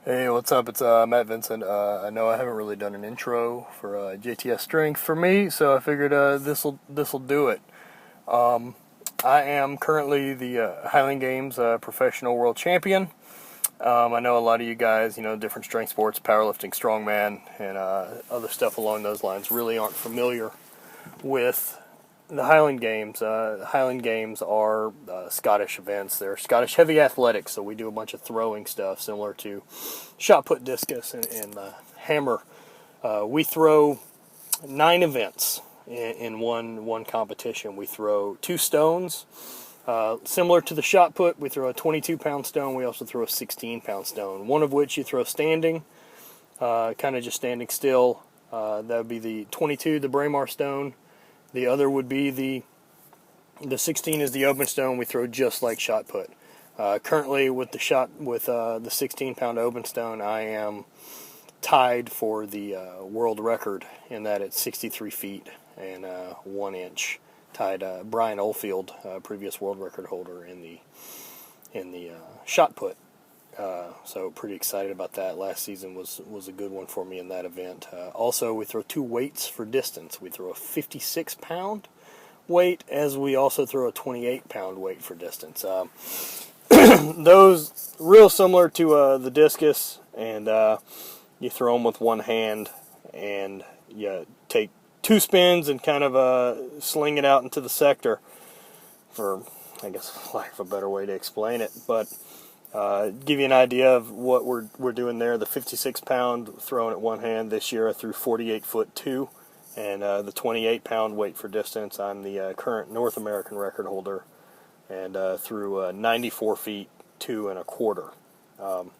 Hey, what's up? It's Matt Vincent. I know I haven't really done an intro for JTS Strength for me, so I figured this'll do it. I am currently the Highland Games professional world champion. I know a lot of you guys, different strength sports, powerlifting, strongman, and other stuff along those lines, really aren't familiar with the Highland Games. Highland Games are Scottish events. They're Scottish heavy athletics, so we do a bunch of throwing stuff similar to shot put, discus, and hammer. We throw 9 events in one competition. We throw 2 stones. Similar to the shot put, we throw a 22-pound stone. We also throw a 16-pound stone, one of which you throw standing, kind of just standing still. That would be the 22, the Braemar stone. The other would be the 16 is the open stone. We throw just like shot put. Currently, with the 16-pound open stone, I am tied for the world record in that it's 63 feet and 1 inch. Tied Brian Oldfield, previous world record holder in the shot put. So pretty excited about that. Last season was a good one for me in that event. Also, we throw 2 weights for distance. We throw a 56-pound weight, as we also throw a 28-pound weight for distance. Those real similar to the discus, and you throw them with one hand, and you take 2 spins and kind of sling it out into the sector, for, I guess, lack of a better way to explain it. But give you an idea of what we're doing there. The 56-pound throwing at one hand this year, I threw 48 foot 2, and the 28-pound weight for distance, I'm the current North American record holder, and threw 94 feet 2 1/4.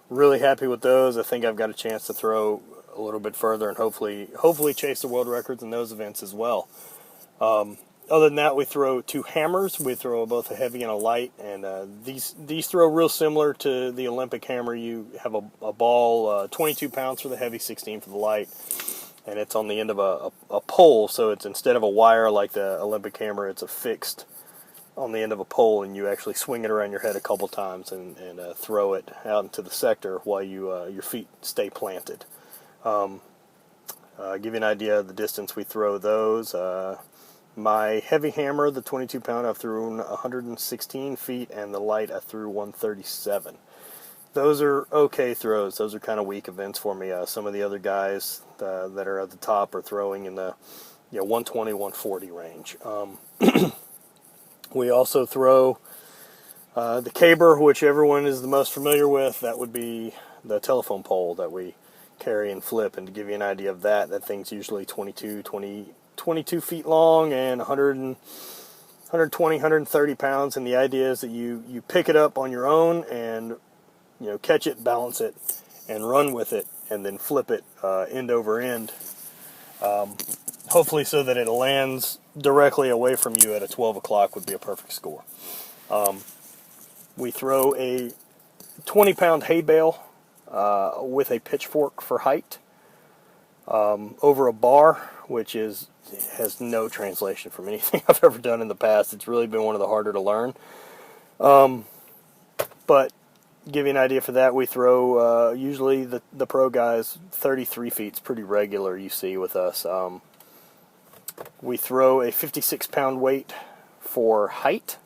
Really happy with those. I think I've got a chance to throw a little bit further and hopefully chase the world records in those events as well. Other than that, we throw 2 hammers. We throw both a heavy and a light, and these throw real similar to the Olympic hammer. You have a ball, 22 pounds for the heavy, 16 for the light, and it's on the end of a pole, so it's instead of a wire like the Olympic hammer, it's affixed on the end of a pole, and you actually swing it around your head a couple times and throw it out into the sector while your feet stay planted. Give you an idea of the distance we throw those. My heavy hammer, the 22-pound, I threw 116 feet, and the light I threw 137. Those are okay throws. Those are kind of weak events for me. Some of the other guys that are at the top are throwing in the 120, 140 range. We also throw the caber, which everyone is the most familiar with. That would be the telephone pole that we carry and flip. And to give you an idea of that thing's usually 22 feet long and 120, 130 pounds. And the idea is that you pick it up on your own and catch it, balance it, and run with it, and then flip it end over end. Hopefully so that it lands directly away from you at a 12 o'clock would be a perfect score. We throw a 20-pound hay bale with a pitchfork for height over a bar, which has no translation from anything I've ever done in the past. It's really been one of the harder to learn. But give you an idea for that, we throw usually the pro guys 33 feet. It's pretty regular, you see, with us. We throw a 56-pound weight for height,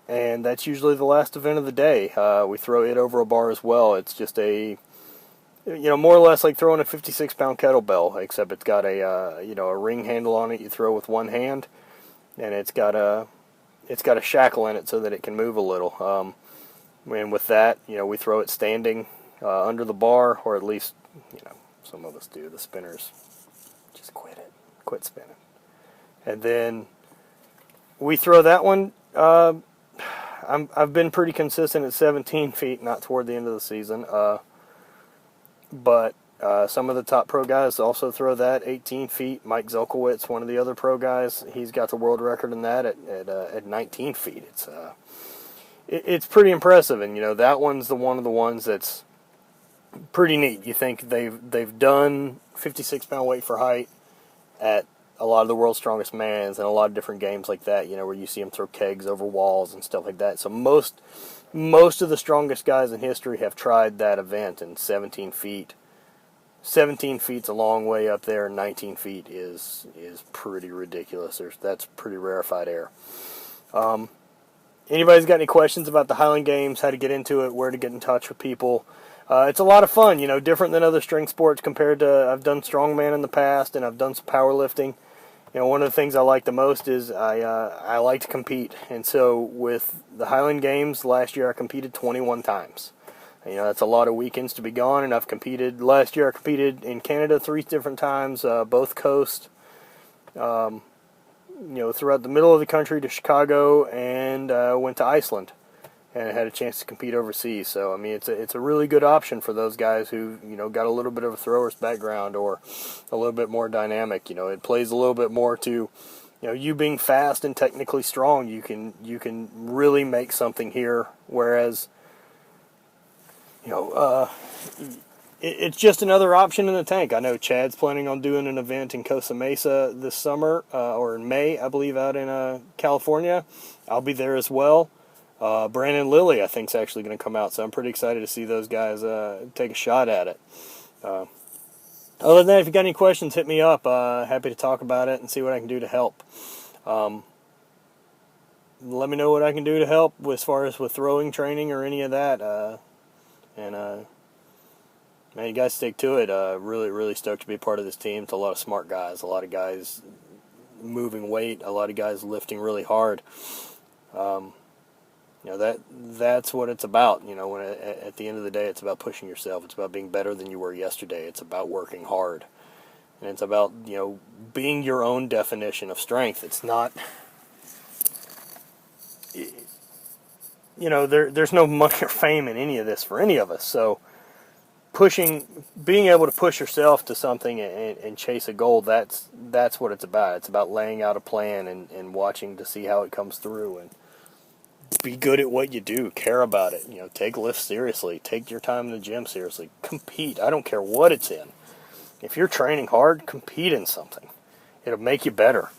and that's usually the last event of the day. We throw it over a bar as well. It's just more or less like throwing a 56-pound kettlebell, except it's got a ring handle on it you throw with one hand, and it's got a shackle in it so that it can move a little. And with that, we throw it standing under the bar, or at least some of us do. The spinners just quit spinning, and then we throw that one. I've been pretty consistent at 17 feet, not toward the end of the season. But some of the top pro guys also throw that 18 feet. Mike Zelkowitz, one of the other pro guys, he's got the world record in that at 19 feet. It's pretty impressive, and that one's one of the ones that's pretty neat. You think they've done 56-pound weight for height at a lot of the world's strongest mans and a lot of different games like that, where you see them throw kegs over walls and stuff like that. So most most of the strongest guys in history have tried that event in 17 feet. 17 feet's a long way up there, and 19 feet is pretty ridiculous. That's pretty rarefied air. Anybody's got any questions about the Highland Games, how to get into it, where to get in touch with people? It's a lot of fun, different than other strength sports compared to, I've done strongman in the past, and I've done some powerlifting. One of the things I like the most is I like to compete. And so with the Highland Games, last year I competed 21 times. That's a lot of weekends to be gone, and I've competed. Last year I competed in Canada 3 different times, both coasts, throughout the middle of the country to Chicago, and went to Iceland and had a chance to compete overseas. So, it's a really good option for those guys who, got a little bit of a thrower's background or a little bit more dynamic. It plays a little bit more to, you being fast and technically strong. You can really make something here, whereas, it's just another option in the tank. I know Chad's planning on doing an event in Costa Mesa this summer, or in May, I believe, out in California. I'll be there as well. Brandon Lilly, I think, is actually going to come out, so I'm pretty excited to see those guys take a shot at it. Other than that, if you got any questions, hit me up. Happy to talk about it and see what I can do to help. Let me know what I can do to help as far as with throwing training or any of that. Man, you guys stick to it. Really, really stoked to be a part of this team. It's a lot of smart guys, a lot of guys moving weight, a lot of guys lifting really hard. That's what it's about. When at the end of the day, it's about pushing yourself. It's about being better than you were yesterday. It's about working hard, and it's about being your own definition of strength. It's not. There's no money or fame in any of this for any of us. So being able to push yourself to something and chase a goal, that's what it's about. It's about laying out a plan and watching to see how it comes through, and be good at what you do. Care about it. Take lifts seriously. Take your time in the gym seriously. Compete. I don't care what it's in. If you're training hard, compete in something. It'll make you better.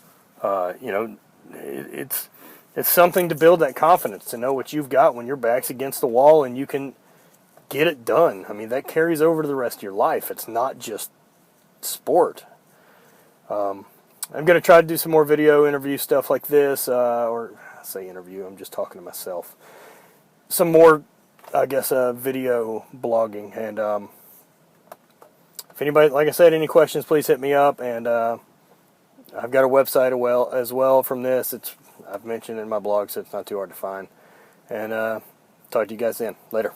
It's something to build that confidence, to know what you've got when your back's against the wall and you can get it done. That carries over to the rest of your life. It's not just sport. I'm going to try to do some more video interview stuff like this, or I say interview, I'm just talking to myself. Some more, I guess, video blogging. And if anybody, like I said, any questions, please hit me up. And I've got a website as well from this. I've mentioned it in my blog, so it's not too hard to find. And talk to you guys then. Later.